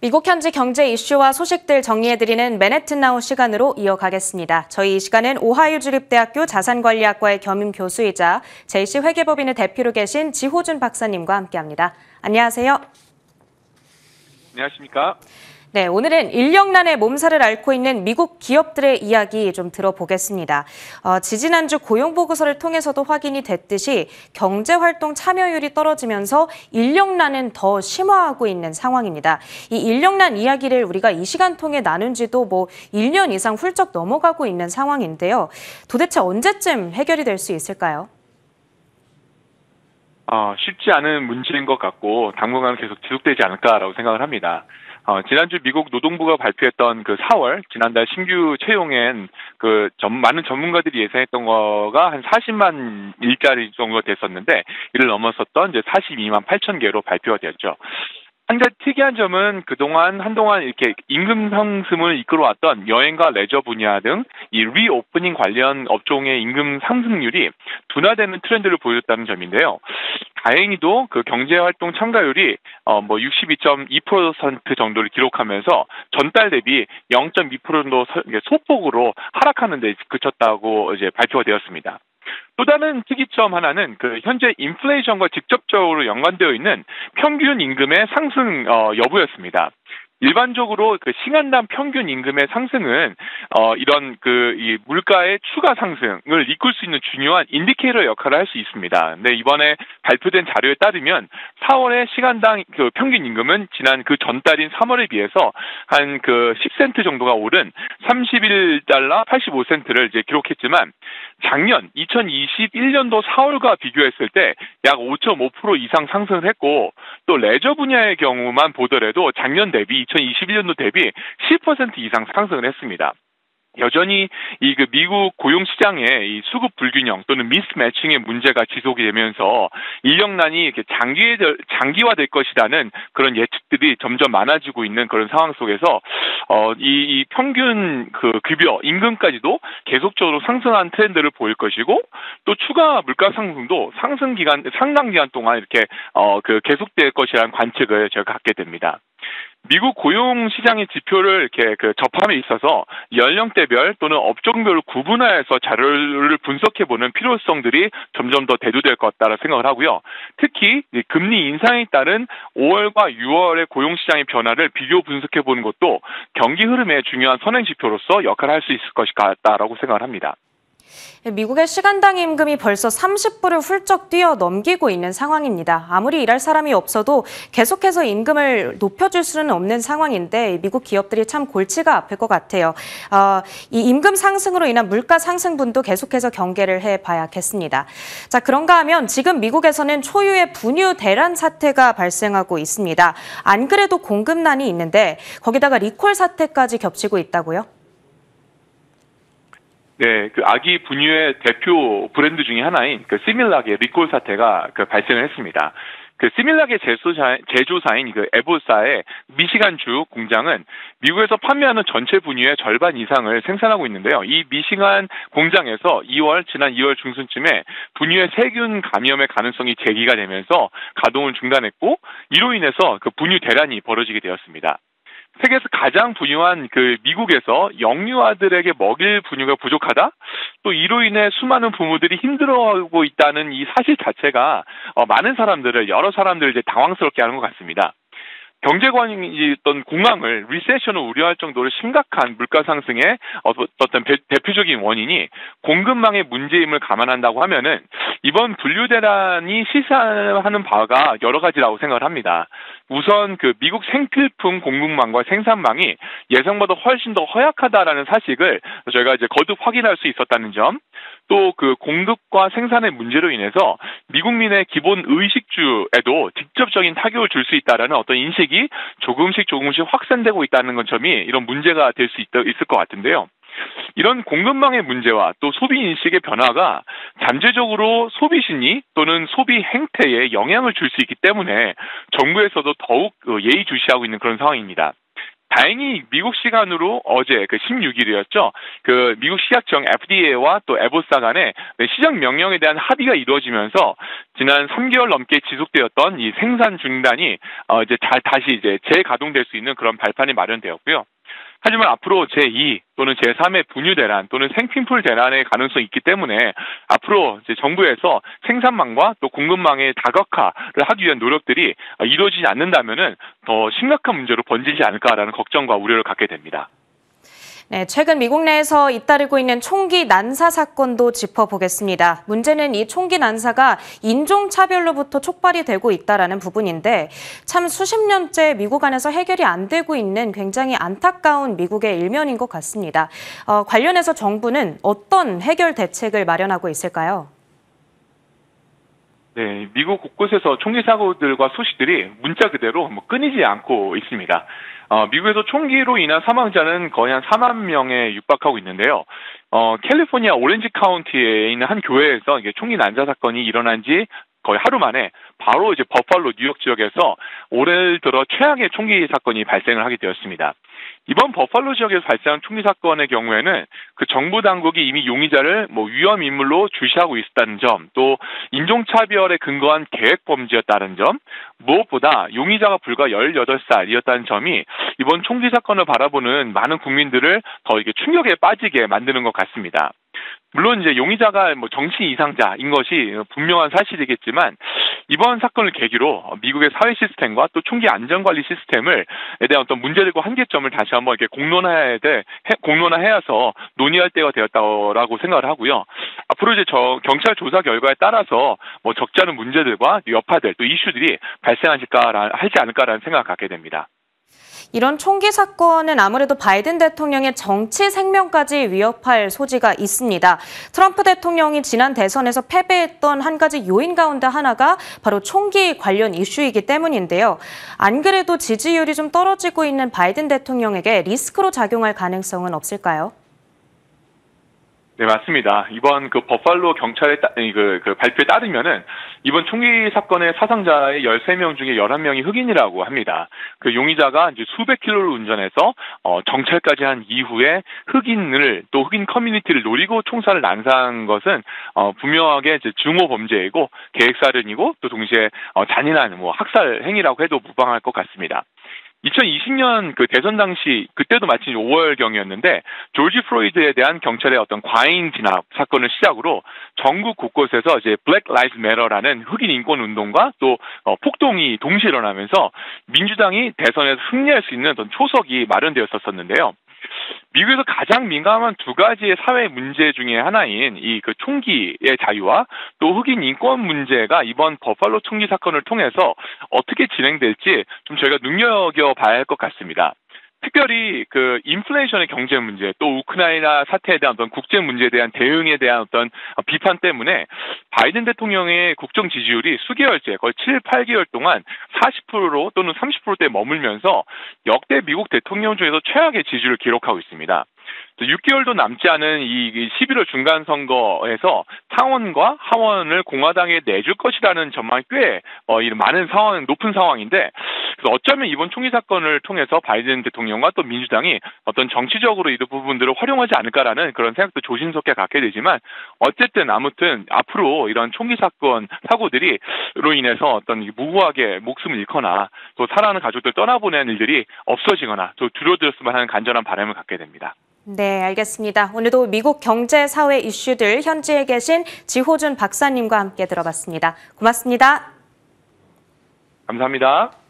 미국 현지 경제 이슈와 소식들 정리해드리는 맨해튼 나우 시간으로 이어가겠습니다. 저희 이 시간은 오하이오 주립대학교 자산관리학과의 겸임 교수이자 JC 회계법인의 대표로 계신 지호준 박사님과 함께합니다. 안녕하세요. 안녕하십니까? 네, 오늘은 인력난에 몸살을 앓고 있는 미국 기업들의 이야기 좀 들어보겠습니다. 지지난주 고용보고서를 통해서도 확인이 됐듯이 경제활동 참여율이 떨어지면서 인력난은 더 심화하고 있는 상황입니다. 이 인력난 이야기를 우리가 이 시간 통해 나눈 지도 1년 이상 훌쩍 넘어가고 있는 상황인데요. 도대체 언제쯤 해결이 될 수 있을까요? 쉽지 않은 문제인 것 같고 당분간 계속 지속되지 않을까라고 생각을 합니다. 지난주 미국 노동부가 발표했던 4월 지난달 신규 채용엔 많은 전문가들이 예상했던 거가 한 40만 일자리 정도 됐었는데 이를 넘어섰던 이제 42만 8천 개로 발표가 되었죠. 한 가지 특이한 점은 한동안 이렇게 임금 상승을 이끌어왔던 여행과 레저 분야 등 이 리오프닝 관련 업종의 임금 상승률이 둔화되는 트렌드를 보여줬다는 점인데요. 다행히도 경제활동 참가율이 62.2% 정도를 기록하면서 전달 대비 0.2% 정도 소폭으로 하락하는 데 그쳤다고 이제 발표가 되었습니다. 또 다른 특이점 하나는 현재 인플레이션과 직접적으로 연관되어 있는 평균 임금의 상승 여부였습니다. 일반적으로 시간당 평균 임금의 상승은 이런 이 물가의 추가 상승을 이끌 수 있는 중요한 인디케이터 역할을 할 수 있습니다. 근데 이번에 발표된 자료에 따르면 4월의 시간당 평균 임금은 지난 전달인 3월에 비해서 한 10센트 정도가 오른 31달러 85센트를 이제 기록했지만 작년 2021년도 4월과 비교했을 때 약 5.5% 이상 상승을 했고 또 레저 분야의 경우만 보더라도 작년 대비 2021년도 대비 10% 이상 상승을 했습니다. 여전히 미국 고용 시장의 이 수급 불균형 또는 미스매칭의 문제가 지속이 되면서 인력난이 이렇게 장기화될 것이라는 그런 예측들이 점점 많아지고 있는 그런 상황 속에서 이 평균 급여 임금까지도 계속적으로 상승한 트렌드를 보일 것이고 또 추가 물가 상승도 상당 기간 동안 이렇게 계속될 것이라는 관측을 제가 갖게 됩니다. 미국 고용 시장의 지표를 이렇게 접함에 있어서 연령대별 또는 업종별로 구분화해서 자료를 분석해보는 필요성들이 점점 더 대두될 것 같다는 생각을 하고요. 특히 금리 인상에 따른 5월과 6월의 고용 시장의 변화를 비교 분석해보는 것도 경기 흐름의 중요한 선행 지표로서 역할을 할 수 있을 것 같다라고 생각을 합니다. 미국의 시간당 임금이 벌써 30불을 훌쩍 뛰어넘기고 있는 상황입니다. 아무리 일할 사람이 없어도 계속해서 임금을 높여줄 수는 없는 상황인데 미국 기업들이 참 골치가 아플 것 같아요. 이 임금 상승으로 인한 물가 상승분도 계속해서 경계를 해봐야겠습니다. 자, 그런가 하면 지금 미국에서는 초유의 분유 대란 사태가 발생하고 있습니다. 안 그래도 공급난이 있는데 거기다가 리콜 사태까지 겹치고 있다고요? 네, 아기 분유의 대표 브랜드 중에 하나인 시밀락의 리콜 사태가 발생을 했습니다. 시밀락의 제조사인 에보사의 미시간주 공장은 미국에서 판매하는 전체 분유의 절반 이상을 생산하고 있는데요. 이 미시간 공장에서 지난 2월 중순쯤에 분유의 세균 감염의 가능성이 제기가 되면서 가동을 중단했고 이로 인해서 분유 대란이 벌어지게 되었습니다. 세계에서 가장 부유한 미국에서 영유아들에게 먹일 분유가 부족하다? 또 이로 인해 수많은 부모들이 힘들어하고 있다는 이 사실 자체가 여러 사람들을 이제 당황스럽게 하는 것 같습니다. 경제관이 공황을 리세션을 우려할 정도로 심각한 물가 상승의 어떤 대표적인 원인이 공급망의 문제임을 감안한다고 하면은 이번 분유 대란이 시사하는 바가 여러 가지라고 생각을 합니다. 우선 미국 생필품 공급망과 생산망이 예상보다 훨씬 더 허약하다라는 사실을 저희가 이제 거듭 확인할 수 있었다는 점, 또 공급과 생산의 문제로 인해서 미국민의 기본 의식주에도 직접적인 타격을 줄 수 있다라는 어떤 인식이 조금씩 확산되고 있다는 점이 이런 문제가 될 수 있을 것 같은데요. 이런 공급망의 문제와 또 소비 인식의 변화가 잠재적으로 소비 심리 또는 소비 행태에 영향을 줄 수 있기 때문에 정부에서도 더욱 예의주시하고 있는 그런 상황입니다. 다행히 미국 시간으로 어제 그 16일이었죠. 그 미국 식약청 FDA와 또 에보사 간에 시정 명령에 대한 합의가 이루어지면서 지난 3개월 넘게 지속되었던 이 생산 중단이 이제 다시 이제 재가동될 수 있는 그런 발판이 마련되었고요. 하지만 앞으로 제2 또는 제3의 분유 대란 또는 생핀풀 대란의 가능성이 있기 때문에 앞으로 이제 정부에서 생산망과 또 공급망의 다각화를 하기 위한 노력들이 이루어지지 않는다면은 더 심각한 문제로 번지지 않을까라는 걱정과 우려를 갖게 됩니다. 네, 최근 미국 내에서 잇따르고 있는 총기 난사 사건도 짚어보겠습니다. 문제는 이 총기 난사가 인종차별로부터 촉발이 되고 있다는 부분인데 참 수십 년째 미국 안에서 해결이 안 되고 있는 굉장히 안타까운 미국의 일면인 것 같습니다. 관련해서 정부는 어떤 해결 대책을 마련하고 있을까요? 네, 미국 곳곳에서 총기 사고들과 소식들이 문자 그대로 끊이지 않고 있습니다. 미국에서 총기로 인한 사망자는 거의 한 4만 명에 육박하고 있는데요. 캘리포니아 오렌지 카운티에 있는 한 교회에서 이게 총기 난사 사건이 일어난 지 거의 하루 만에 바로 이제 버팔로 뉴욕 지역에서 올해 들어 최악의 총기 사건이 발생을 하게 되었습니다. 이번 버팔로 지역에서 발생한 총기 사건의 경우에는 그 정부 당국이 이미 용의자를 위험 인물로 주시하고 있었다는 점, 또 인종차별에 근거한 계획 범죄였다는 점, 무엇보다 용의자가 불과 18살이었다는 점이 이번 총기 사건을 바라보는 많은 국민들을 더 이게 충격에 빠지게 만드는 것 같습니다. 물론 이제 용의자가 정치 이상자인 것이 분명한 사실이겠지만 이번 사건을 계기로 미국의 사회 시스템과 또 총기 안전관리 시스템에 대한 어떤 문제들과 한계점을 다시 한번 이렇게 공론화해서 논의할 때가 되었다고 생각을 하고요. 앞으로 이제 경찰 조사 결과에 따라서 적지 않은 문제들과 여파들 또 이슈들이 발생하지 않을까라는 생각을 갖게 됩니다. 이런 총기 사건은 아무래도 바이든 대통령의 정치 생명까지 위협할 소지가 있습니다. 트럼프 대통령이 지난 대선에서 패배했던 한 가지 요인 가운데 하나가 바로 총기 관련 이슈이기 때문인데요. 안 그래도 지지율이 좀 떨어지고 있는 바이든 대통령에게 리스크로 작용할 가능성은 없을까요? 네, 맞습니다. 이번 그 버팔로 경찰의 그 발표에 따르면은 이번 총기 사건의 사상자의 13명 중에 11명이 흑인이라고 합니다. 그 용의자가 이제 수백 킬로를 운전해서 정찰까지 한 이후에 또 흑인 커뮤니티를 노리고 총살을 난사한 것은 분명하게 이제 중호 범죄이고 계획살인이고 또 동시에 잔인한 학살 행위라고 해도 무방할 것 같습니다. 2020년 그 대선 당시 그때도 마침 5월경이었는데 조지 플로이드에 대한 경찰의 어떤 과잉 진압 사건을 시작으로 전국 곳곳에서 이제 Black Lives Matter라는 흑인 인권 운동과 또 폭동이 동시에 일어나면서 민주당이 대선에서 승리할 수 있는 어떤 초석이 마련되었었는데요. 미국에서 가장 민감한 두 가지의 사회 문제 중에 하나인 이 그 총기의 자유와 또 흑인 인권 문제가 이번 버팔로 총기 사건을 통해서 어떻게 진행될지 좀 저희가 눈여겨봐야 할 것 같습니다. 특별히 그 인플레이션의 경제 문제, 또 우크라이나 사태에 대한 어떤 국제 문제에 대한 대응에 대한 어떤 비판 때문에 바이든 대통령의 국정 지지율이 수개월째, 거의 7, 8개월 동안 40% 또는 30%대에 머물면서 역대 미국 대통령 중에서 최악의 지지율을 기록하고 있습니다. 6개월도 남지 않은 이 11월 중간 선거에서 상원과 하원을 공화당에 내줄 것이라는 전망이 꽤 많은 높은 상황인데, 그래서 어쩌면 이번 총기 사건을 통해서 바이든 대통령과 또 민주당이 어떤 정치적으로 이 부분들을 활용하지 않을까라는 그런 생각도 조심스럽게 갖게 되지만, 어쨌든 아무튼 앞으로 이런 총기 사건 사고들이로 인해서 어떤 무고하게 목숨을 잃거나 또 사랑하는 가족들 떠나보내는 일들이 없어지거나 또 줄어들었으면 하는 간절한 바람을 갖게 됩니다. 네, 알겠습니다. 오늘도 미국 경제, 사회 이슈들 현지에 계신 지호준 박사님과 함께 들어봤습니다. 고맙습니다. 감사합니다.